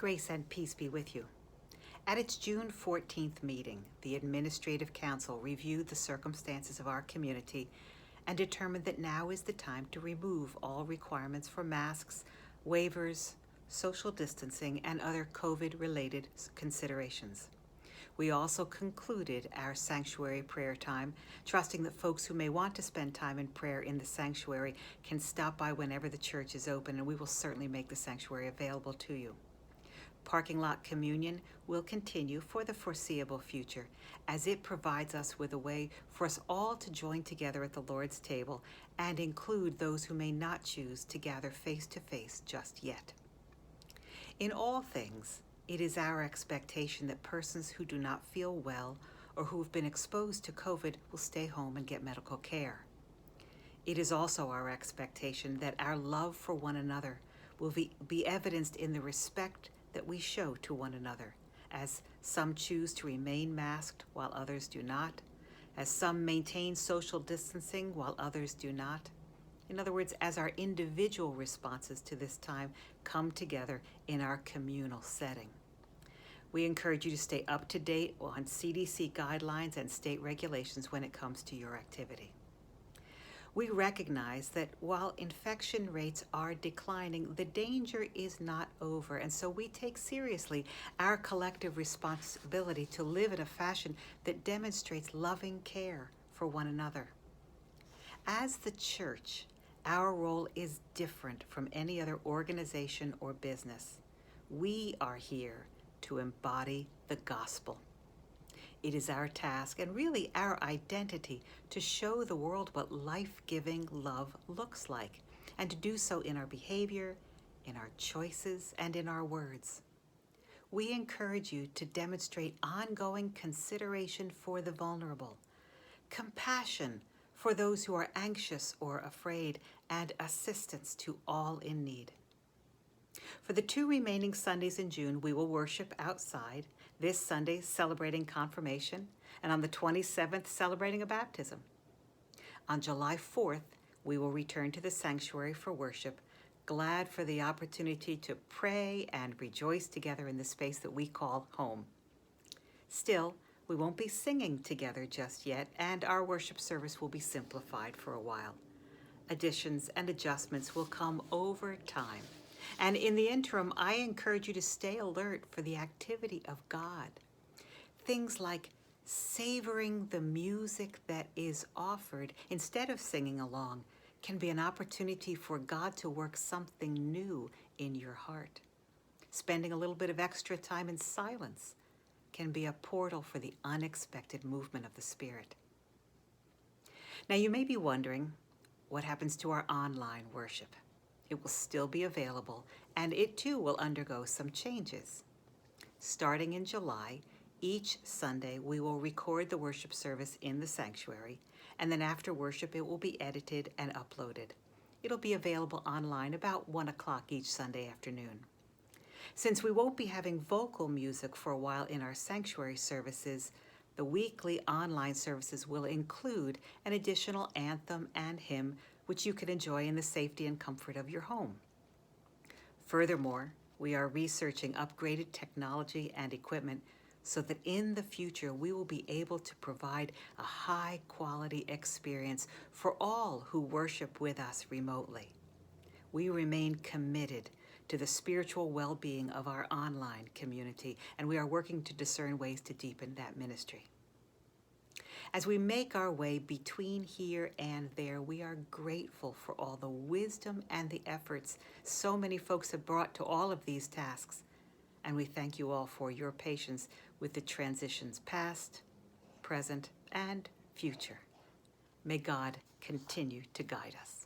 Grace and peace be with you. At its June 14th meeting, the Administrative Council reviewed the circumstances of our community and determined that now is the time to remove all requirements for masks, waivers, social distancing, and other COVID-related considerations. We also concluded our sanctuary prayer time, trusting that folks who may want to spend time in prayer in the sanctuary can stop by whenever the church is open, and we will certainly make the sanctuary available to you. Parking lot communion will continue for the foreseeable future, as it provides us with a way for us all to join together at the Lord's table and include those who may not choose to gather face to face just yet. In all things, it is our expectation that persons who do not feel well or who have been exposed to COVID will stay home and get medical care. It is also our expectation that our love for one another will be evidenced in the respect that we show to one another, as some choose to remain masked while others do not, as some maintain social distancing while others do not. In other words, as our individual responses to this time come together in our communal setting. We encourage you to stay up to date on CDC guidelines and state regulations when it comes to your activity. We recognize that while infection rates are declining, the danger is not over, and so we take seriously our collective responsibility to live in a fashion that demonstrates loving care for one another. As the church, our role is different from any other organization or business. We are here to embody the gospel. It is our task and really our identity to show the world what life-giving love looks like, and to do so in our behavior, in our choices, and in our words. We encourage you to demonstrate ongoing consideration for the vulnerable, compassion for those who are anxious or afraid, and assistance to all in need. For the 2 remaining Sundays in June, we will worship outside, this Sunday celebrating confirmation, and on the 27th celebrating a baptism. On July 4th, we will return to the sanctuary for worship, glad for the opportunity to pray and rejoice together in the space that we call home. Still, we won't be singing together just yet, and our worship service will be simplified for a while. Additions and adjustments will come over time. And in the interim, I encourage you to stay alert for the activity of God. Things like savoring the music that is offered instead of singing along can be an opportunity for God to work something new in your heart. Spending a little bit of extra time in silence can be a portal for the unexpected movement of the Spirit. Now, you may be wondering, what happens to our online worship? It will still be available, and it too will undergo some changes. Starting in July, each Sunday we will record the worship service in the sanctuary, and then after worship it will be edited and uploaded. It'll be available online about 1 o'clock each Sunday afternoon. Since we won't be having vocal music for a while in our sanctuary services, the weekly online services will include an additional anthem and hymn which you can enjoy in the safety and comfort of your home. Furthermore, we are researching upgraded technology and equipment so that in the future we will be able to provide a high-quality experience for all who worship with us remotely. We remain committed to the spiritual well-being of our online community, and we are working to discern ways to deepen that ministry. As we make our way between here and there, we are grateful for all the wisdom and the efforts so many folks have brought to all of these tasks, and we thank you all for your patience with the transitions past, present, and future. May God continue to guide us.